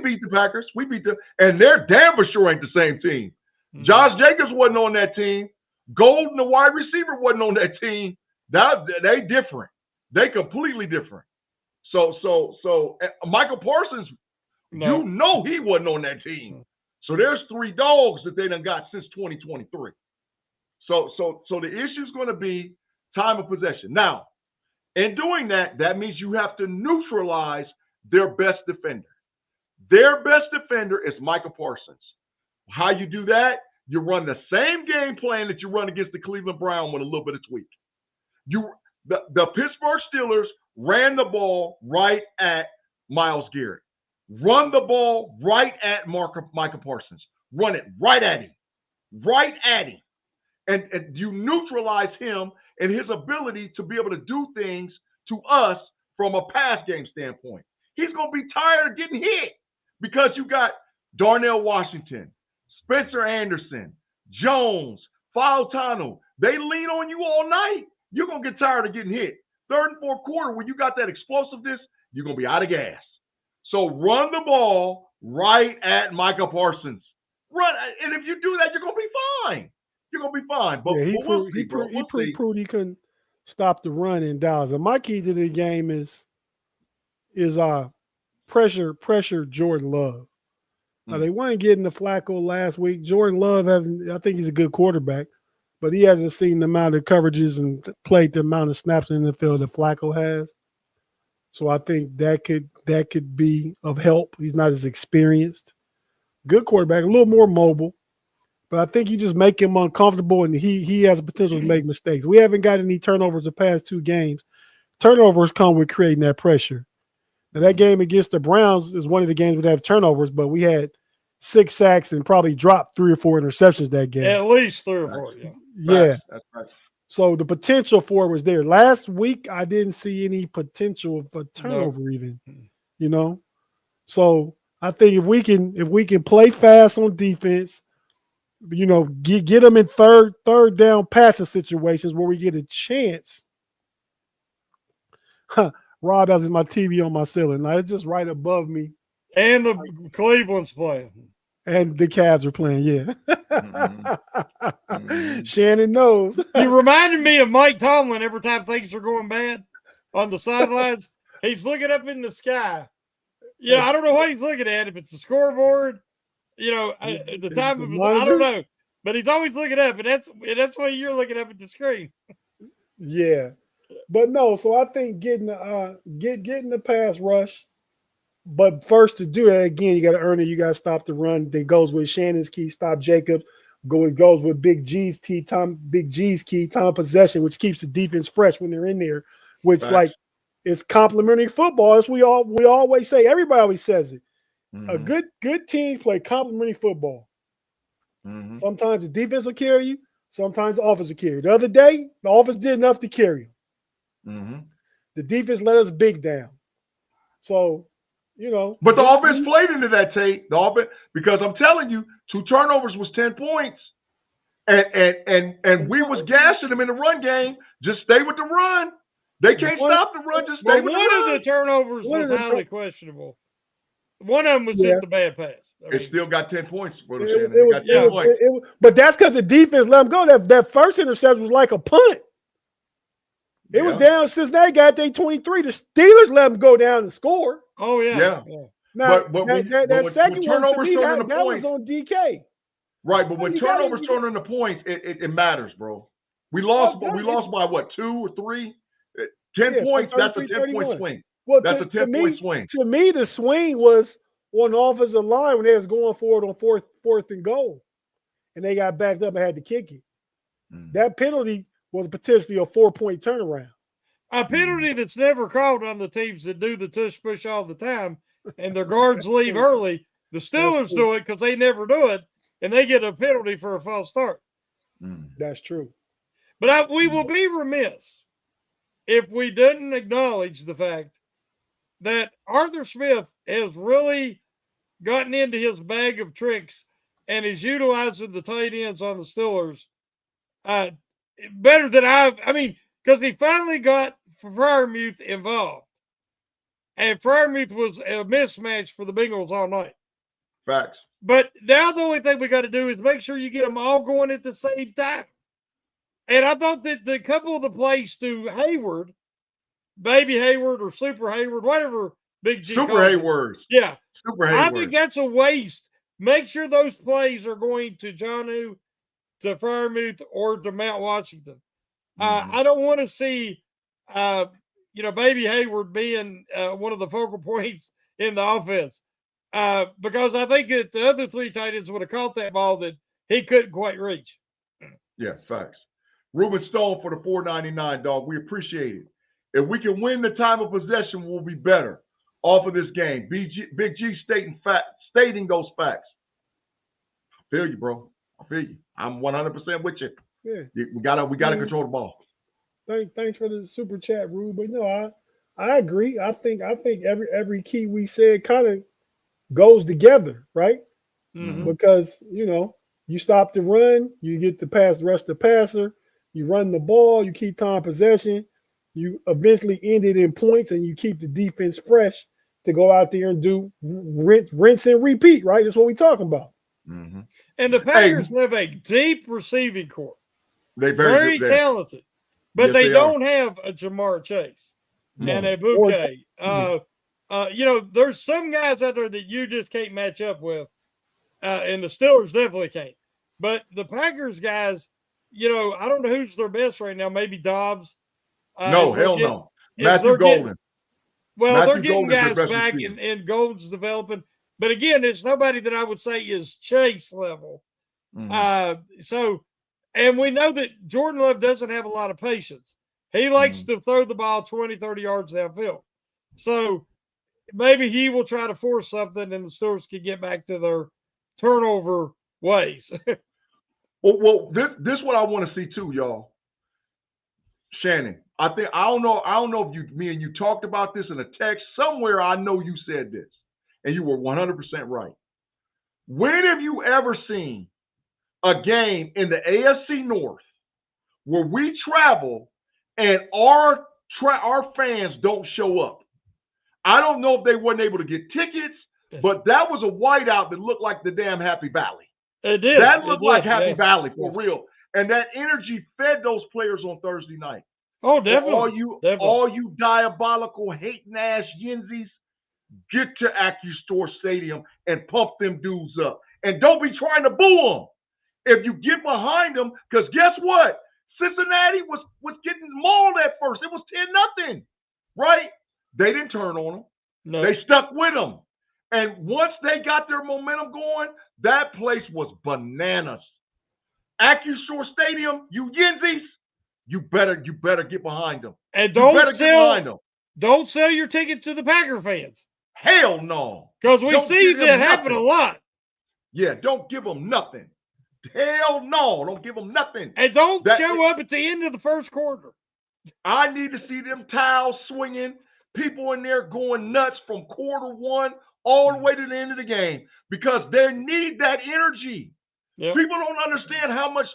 beat the Packers. We beat them, and they're damn for sure ain't the same team. Mm-hmm. Josh Jacobs wasn't on that team. Golden, the wide receiver, wasn't on that team. They different. They completely different. So Michael Parsons, you know he wasn't on that team. So there's 3 dogs that they done got since 2023. So the issue is going to be time of possession. Now, in doing that, that means you have to neutralize their best defender. Their best defender is Michael Parsons. How you do that? You run the same game plan that you run against the Cleveland Browns with a little bit of tweak. The Pittsburgh Steelers ran the ball right at Myles Garrett. Run the ball right at Michael Parsons. Run it right at him. Right at him. And you neutralize him and his ability to be able to do things to us from a pass game standpoint. He's going to be tired of getting hit because you got Darnell Washington, Spencer Anderson, Jones, Fautano. They lean on you all night. You're going to get tired of getting hit. Third and fourth quarter, when you got that explosiveness, you're going to be out of gas. So run the ball right at Michael Parsons. Run, and if you do that, you're going to be fine. You're going to be fine. But he proved he couldn't stop the run in Dallas. And my key to the game is pressure Jordan Love. Now, they weren't getting the Flacco last week. Jordan Love, I think he's a good quarterback, but he hasn't seen the amount of coverages and played the amount of snaps in the field that Flacco has. So I think that could be of help. He's not as experienced. Good quarterback, a little more mobile. But I think you just make him uncomfortable, and he has a potential to make mistakes. We haven't got any turnovers the past 2 games. Turnovers come with creating that pressure. Now, that game against the Browns is one of the games we have turnovers, but we had 6 sacks and probably dropped 3 or 4 interceptions that game. At least 3 or 4, yeah. Yeah. That's right. So the potential for it was there. Last week, I didn't see any potential for turnover even, you know. So I think if we can play fast on defense, you know, get them in third down passing situations where we get a chance. Rob has my TV on my ceiling. Now it's just right above me. And the Cleveland's playing. And the Cavs are playing, yeah. Shannon knows. You reminded me of Mike Tomlin every time things are going bad on the sidelines. He's looking up in the sky. You know, I don't know what he's looking at. If it's the scoreboard, you know, the time of I don't know. But he's always looking up, and that's why you're looking up at the screen. Yeah. But no, so I think getting the pass rush. But first, to do that, again, you got to earn it. You got to stop the run. That goes with Shannon's key, stop Jacobs. It goes with Big-G's key, time of possession, which keeps the defense fresh when they're in there, which like it's complementary football. As we always say, everybody always says it. Mm-hmm. A good team play complementary football. Mm-hmm. Sometimes the defense will carry you. Sometimes the offense will carry you. The other day, the offense did enough to carry you. Mm-hmm. The defense let us big down. So, you know. But the offense played into that, Tate. The offense, because I'm telling you, 2 turnovers was 10 points. And we was gassing them in the run game. Just stay with the run. They can't stop the run. Just stay with the run. One of the turnovers was highly questionable. One of them was just a bad pass. It still got 10 points. But that's because the defense let them go. That first interception was like a punt. It was down since they got their 23. The Steelers let them go down and score. Oh, yeah. Now, that second one, to me, that was on DK. Right, but when turnovers turn into points, it matters, bro. We lost by what, 2 or 3? 10 points, that's a 10-point swing. Well, that's a 10-point swing. To me, the swing was on the offensive line when they was going forward on fourth and goal. And they got backed up and had to kick it. That penalty was potentially a 4-point turnaround. A penalty that's never called on the teams that do the tush push all the time and their guards leave early. The Steelers do it because they never do it, and they get a penalty for a false start. That's true. But we will be remiss if we didn't acknowledge the fact that Arthur Smith has really gotten into his bag of tricks and is utilizing the tight ends on the Steelers better than I mean, because he finally got Freiermuth involved. And Freiermuth was a mismatch for the Bengals all night. Facts. But now the only thing we got to do is make sure you get them all going at the same time. And I thought that the couple of the plays to Hayward, Baby Hayward or Super Hayward, whatever Big-G Super calls it. Haywards. Yeah. Super Hayward. I think that's a waste. Make sure those plays are going to Jonnu, to Freiermuth, or to Mount Washington. I don't want to see, Baby Hayward being one of the focal points in the offense because I think that the other three tight ends would have caught that ball that he couldn't quite reach. Yeah, facts. Ruben Stone for the $4.99, dog. We appreciate it. If we can win the time of possession, we'll be better off of this game. Big G stating those facts. I feel you, bro. I feel you. I'm 100% with you. Yeah. We gotta control the ball. Thanks for the super chat, Rube. But no, I agree. I think every key we said kind of goes together, right? Mm-hmm. Because you stop the run, you get to pass the rest of the passer, you run the ball, you keep time possession, you eventually end it in points, and you keep the defense fresh to go out there and do rinse and repeat, right? That's what we're talking about. Mm-hmm. And the Packers have a deep receiving corps. They're very good. talented, but Yes, they they don't have a Jamar Chase and a Bouquet. There's some guys out there that you just can't match up with, and the Steelers definitely can't. But the Packers guys, I don't know who's their best right now. Maybe Dobbs. No, hell no. Matthew Golden. They're getting guys back, and Golden's developing. But again, it's nobody that I would say is Chase level. Mm-hmm. And we know that Jordan Love doesn't have a lot of patience. He likes to throw the ball 20, 30 yards downfield. So maybe he will try to force something and the Steelers can get back to their turnover ways. Well, this is what I want to see too, y'all. Shannon, I don't know if me and you talked about this in a text somewhere. I know you said this, and you were 100% right. When have you ever seen a game in the AFC North where we travel and our fans don't show up? I don't know if they weren't able to get tickets, but that was a whiteout that looked like the damn Happy Valley. It did. That looked like Happy Valley for real. And that energy fed those players on Thursday night. Oh, definitely. All you diabolical hating ass yinzies, get to AccuStore Stadium and pump them dudes up. And don't be trying to boo them. If you get behind them, because guess what? Cincinnati was getting mauled at first. It was 10-0, right? They didn't turn on them. No. They stuck with them. And once they got their momentum going, that place was bananas. AccuStore Stadium, you yinzies, you better get behind them. And don't sell your ticket to the Packer fans. Hell no. Because we see that happen a lot. Yeah, don't give them nothing. Hell no, don't give them nothing. And don't show up at the end of the first quarter. I need to see them towels swinging, people in there going nuts from quarter one all the way to the end of the game because they need that energy. Yep. People don't understand how much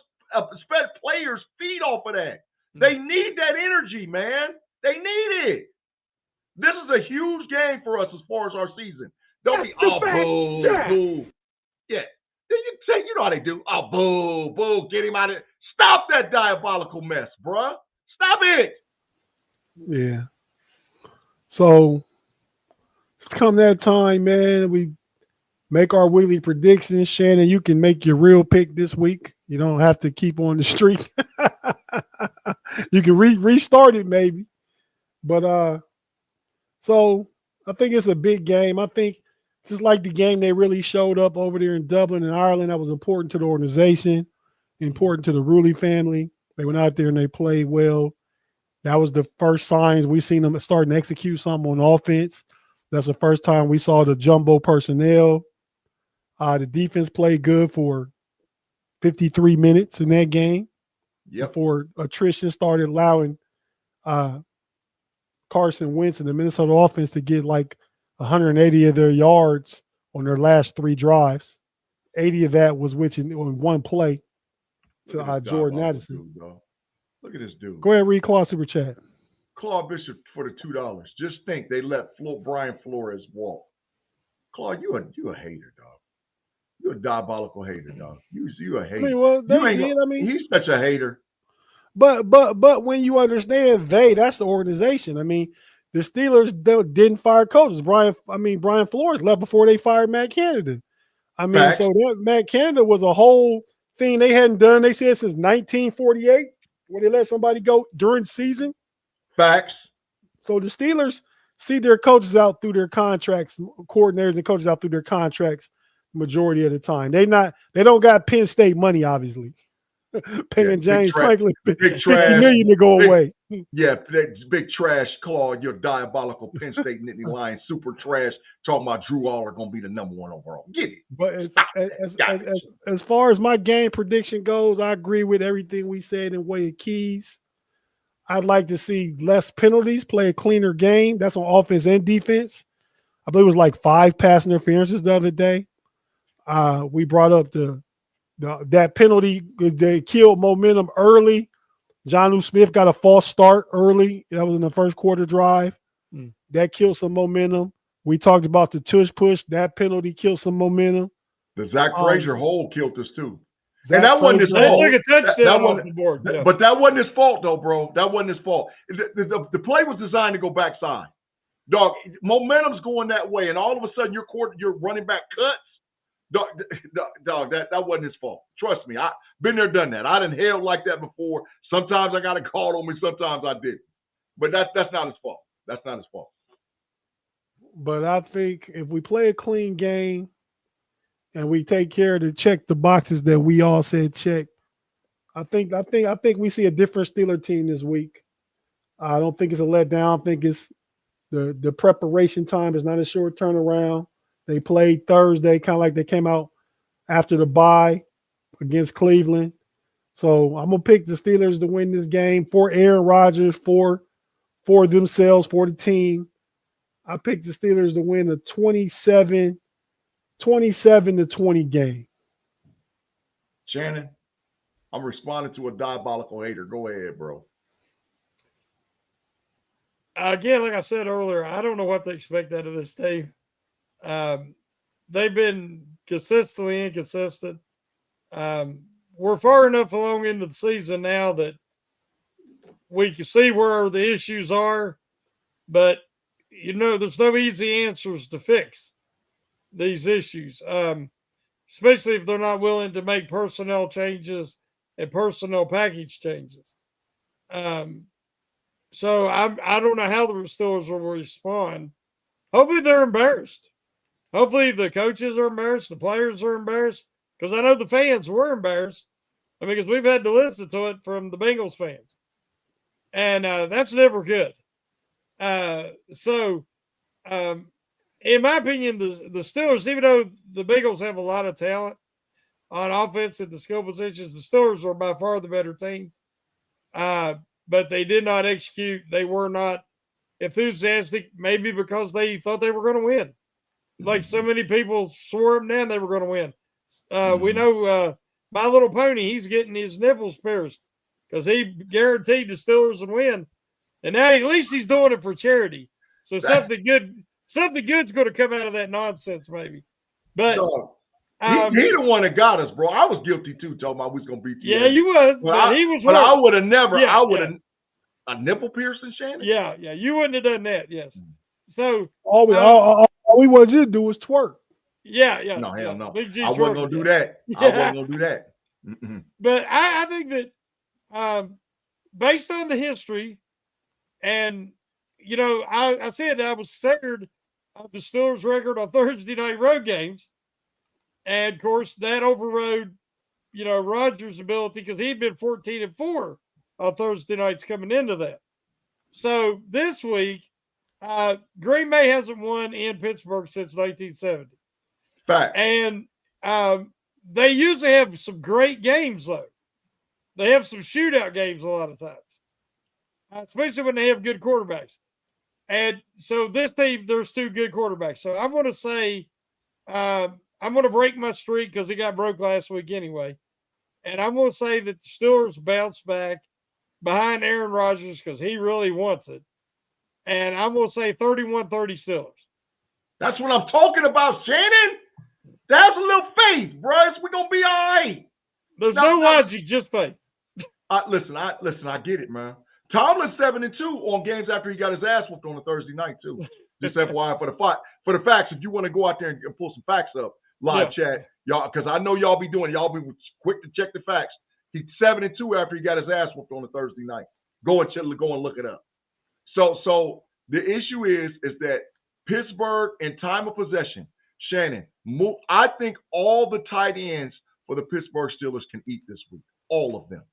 players feed off of that. They need that energy, man. They need it. This is a huge game for us as far as our season. Don't be, boo, boo. Yeah. You know how they do. Oh, boo, boo, get him out of it. Stop that diabolical mess, bruh. Stop it. Yeah. So it's come that time, man. We make our weekly predictions. Shannon, you can make your real pick this week. You don't have to keep on the streak. You can restart it maybe. But so I think it's a big game. I think just like the game they really showed up over there in Dublin and Ireland, that was important to the organization, important to the Ruley family. They went out there and they played well. That was the first signs we seen them starting to execute something on offense. That's the first time we saw the jumbo personnel. The defense played good for 53 minutes in that game before attrition started allowing Carson Wentz and the Minnesota offense to get like 180 of their yards on their last 3 drives. 80 of that was on one play to Jordan Addison. Look at this dude. Go ahead and read Claude Super Chat. Claude Bishop for the $2. Just think they let Brian Flores walk. Claude, you a hater, dog. You're a diabolical hater, dog. You a hater. I mean, well, they did. He's such a hater. But when you understand that's the organization. I mean, the Steelers didn't fire coaches. Brian Flores left before they fired Matt Canada. I mean, Fact. so that Matt Canada was a whole thing they hadn't done. They said since 1948, where they let somebody go during season. Facts. So the Steelers see their coaches out through their contracts, coordinators and coaches out through their contracts majority of the time. They don't got Penn State money, obviously. Paying James Franklin $50 million to go away. Yeah, that's big trash, Claude. You're diabolical Penn State Nittany Lions, super trash. Talking about Drew Aller going to be the number 1 overall. Get it. But as far as my game prediction goes, I agree with everything we said in way of keys. I'd like to see less penalties, play a cleaner game. That's on offense and defense. I believe it was like 5 pass interferences the other day. We brought up that penalty that killed momentum early. Jonnu Smith got a false start early. That was in the first quarter drive. That killed some momentum. We talked about the tush push. That penalty killed some momentum. The Zach Frazier hold killed us too. Zach and that wasn't his They fault. took a touchdown off the board. Yeah. But that wasn't his fault, though, bro. That wasn't his fault. The play was designed to go backside. Dog, momentum's going that way, and all of a sudden your running back cuts. Dog, that wasn't his fault. Trust me. I've been there, done that. I done held like that before. Sometimes I got a call on me. Sometimes I didn't. But that's not his fault. That's not his fault. But I think if we play a clean game and we take care to check the boxes that we all said check, I think we see a different Steeler team this week. I don't think it's a letdown. I think it's the preparation time is not a short turnaround. They played Thursday, kind of like they came out after the bye against Cleveland. So I'm going to pick the Steelers to win this game for Aaron Rodgers, for themselves, for the team. I picked the Steelers to win a 27-20 game. Shannon, I'm responding to a diabolical hater. Go ahead, bro. Again, like I said earlier, I don't know what to expect out of this team. They've been consistently inconsistent. We're far enough along into the season now that we can see where the issues are, but there's no easy answers to fix these issues, especially if they're not willing to make personnel changes and personnel package changes. So I don't know how the Steelers will respond. Hopefully they're embarrassed. Hopefully the coaches are embarrassed, the players are embarrassed, because I know the fans were embarrassed. I mean, because we've had to listen to it from the Bengals fans. And that's never good. So in my opinion, the Steelers, even though the Bengals have a lot of talent on offense at the skill positions, the Steelers are by far the better team. But they did not execute. They were not enthusiastic, maybe because they thought they were going to win. Like so many people swore them down they were going to win. We know My Little Pony, he's getting his nipples pierced because he guaranteed the Steelers would win. And now at least he's doing it for charity. So something good's going to come out of that nonsense, maybe. But he the one that got us, bro. I was guilty too, talking about we was gonna beat the yeah, you was, but he was. But I would have never. Yeah, I would have a nipple piercing, Shannon. Yeah, you wouldn't have done that. Yes. So all we wanted you to do was twerk. Yeah. No, hell no. Big-G I wasn't gonna do that. I wasn't gonna do that. But I think that based on the history, and I said I was scared of the Steelers' record on Thursday night road games. And of course, that overrode, Rodgers' ability because he'd been 14-4 on Thursday nights coming into that. So this week, Green Bay hasn't won in Pittsburgh since 1970. Fact. And they usually have some great games, though. They have some shootout games a lot of times, especially when they have good quarterbacks. And so this team, there's two good quarterbacks. So I'm going to say I'm going to break my streak because it got broke last week anyway. And I'm going to say that the Steelers bounce back behind Aaron Rodgers because he really wants it. And I'm going to say 31-30 Steelers. That's what I'm talking about, Shannon. That's a little faith, bro. We're going to be all right. There's no logic, just faith. Listen, I get it, man. Tomlin's 7-2 on games after he got his ass whooped on a Thursday night, too. Just FYI for the facts. If you want to go out there and pull some facts up, live chat, y'all, because I know y'all be doing it. Y'all be quick to check the facts. He's 7-2 after he got his ass whooped on a Thursday night. Go and look it up. So the issue is that Pittsburgh in time of possession, Shannon, I think all the tight ends for the Pittsburgh Steelers can eat this week. All of them.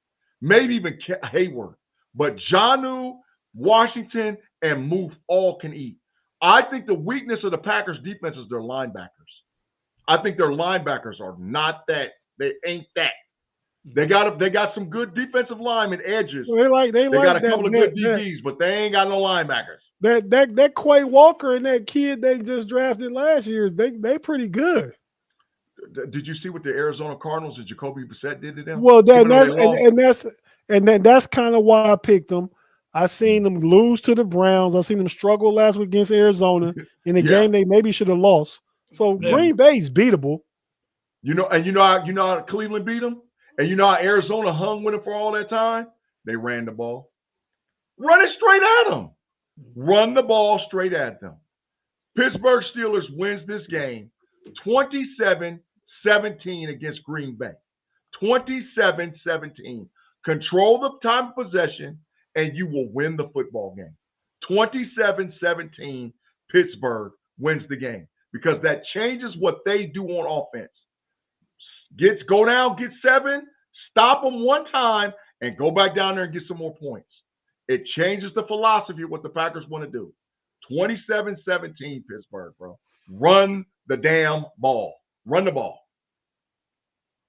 Maybe even Hayward. But Jonnu, Washington, and Moose all can eat. I think the weakness of the Packers defense is their linebackers. I think their linebackers are not that. They ain't that. They got some good defensive linemen edges. Well, they got a that, couple of good DBs, but they ain't got no linebackers. That Quay Walker and that kid they just drafted last year, they pretty good. Did you see what the Arizona Cardinals and Jacoby Brissett did to them? Well, that's kind of why I picked them. I seen them lose to the Browns. I seen them struggle last week against Arizona in a game they maybe should have lost. So Green Bay's beatable. You know how Cleveland beat them, and you know how Arizona hung with them for all that time. They ran the ball, run it straight at them, run the ball straight at them. Pittsburgh Steelers wins this game, 27-17 against Green Bay. 27-17. Control the time of possession, and you will win the football game. 27-17, Pittsburgh wins the game because that changes what they do on offense. Go down, get 7, stop them one time, and go back down there and get some more points. It changes the philosophy of what the Packers want to do. 27-17, Pittsburgh, bro. Run the damn ball. Run the ball.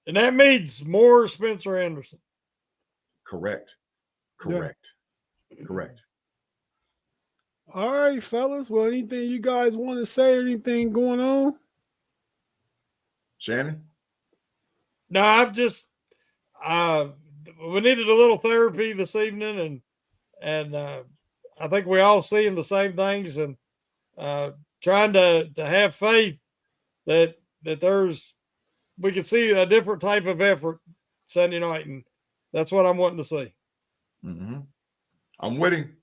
And that means more Spencer Anderson. Correct. All right, fellas. Well, anything you guys want to say or anything going on? Shannon? No, I'm just we needed a little therapy this evening, and I think we all seeing the same things, and trying to have faith that we can see a different type of effort Sunday night, and that's what I'm wanting to see. Mm-hmm. I'm with him.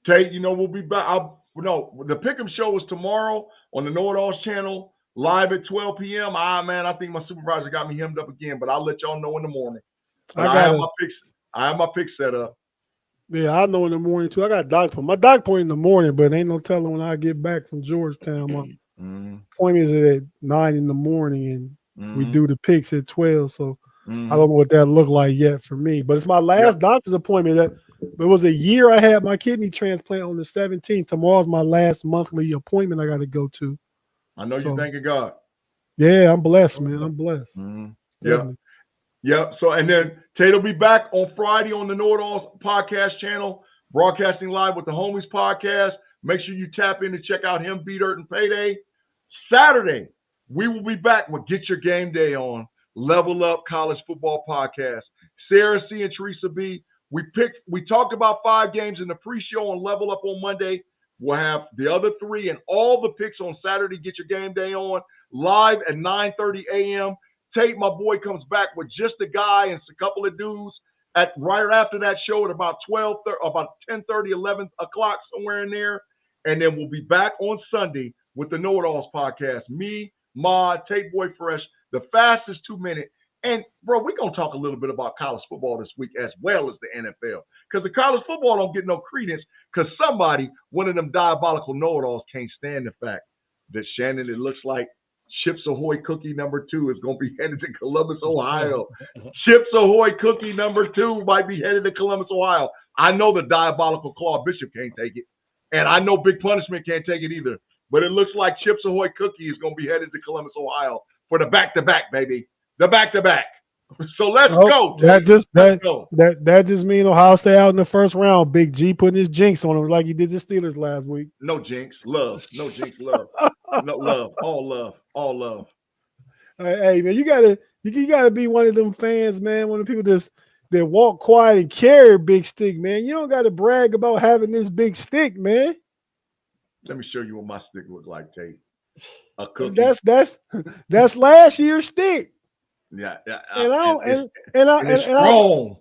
Tate, we'll be back. The Pick'em show is tomorrow on the KnoItAllz channel, live at 12 p.m. I think my supervisor got me hemmed up again, but I'll let y'all know in the morning. I have my picks set up. Yeah, I know in the morning too. I got doctor appointment. My doctor appointment in the morning, but ain't no telling when I get back from Georgetown. My appointment is at 9 in the morning, and we do the picks at 12. So I don't know what that look like yet for me. But it's my last doctor's appointment. It was a year I had my kidney transplant on the 17th. Tomorrow's my last monthly appointment I got to go to. I know you thanking God. Yeah, I'm blessed, man. I'm blessed. Yeah. So, and then Tate will be back on Friday on the KnoItAllz podcast channel, broadcasting live with the Homies podcast. Make sure you tap in to check out him, B-Dirt, and Payday. Saturday, we will be back with Get Your Game Day on Level Up College Football Podcast. Sarah C. and Teresa B. We talked about 5 games in the pre-show on Level Up on Monday. We'll have the other 3 and all the picks on Saturday. Get Your Game Day on live at 9:30 a.m. Tate, my boy, comes back with just a guy and a couple of dudes right after that show at about 10:30, 11 o'clock, somewhere in there. And then we'll be back on Sunday with the KnoItAllz podcast. Me, Ma, Tate Boy Fresh, the fastest 2-minute. And, bro, we're going to talk a little bit about college football this week as well as the NFL. Because the college football don't get no credence because one of them diabolical know-it-alls can't stand the fact that Shannon, it looks like Chips Ahoy cookie number 2 is going to be headed to Columbus, Ohio. Chips Ahoy cookie number 2 might be headed to Columbus, Ohio. I know the diabolical Claude Bishop can't take it. And I know Big Punishment can't take it either. But it looks like Chips Ahoy Cookie is going to be headed to Columbus, Ohio for the back-to-back, baby. The back-to-back. So let's go. That Let's just means Ohio State out in the first round. Big G putting his jinx on them like he did the Steelers last week. No jinx. Love. No jinx. Love. No love. All love. All love. Hey, man, you gotta be one of them fans, man. One of the people that walk quiet and carry a big stick, man. You don't got to brag about having this big stick, man. Let me show you what my stick looks like, Tate. A cookie. That's last year's stick. Yeah. And it's strong.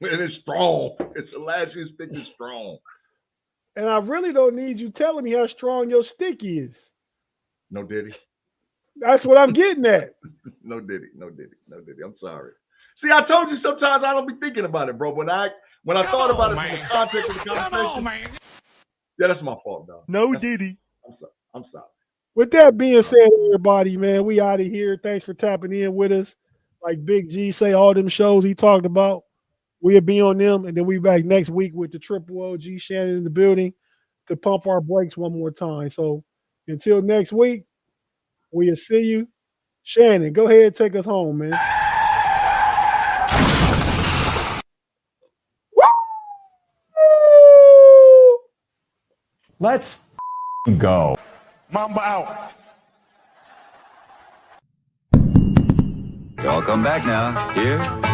It is strong. It's the last year's stick is strong. And I really don't need you telling me how strong your stick is. No diddy. That's what I'm getting at. No diddy. I'm sorry. See, I told you sometimes I don't be thinking about it, bro. When I thought about it from the context of the conversation, yeah, that's my fault, dog. No diddy. I'm sorry. With that being said, everybody, man, we out of here. Thanks for tapping in with us. Like Big G say, all them shows he talked about, we'll be on them, and then we back next week with the Triple OG Shannon in the building to pump our brakes one more time. So until next week, we'll see you. Shannon, go ahead and take us home, man. Let's go. Mamba out. Y'all come back now. Here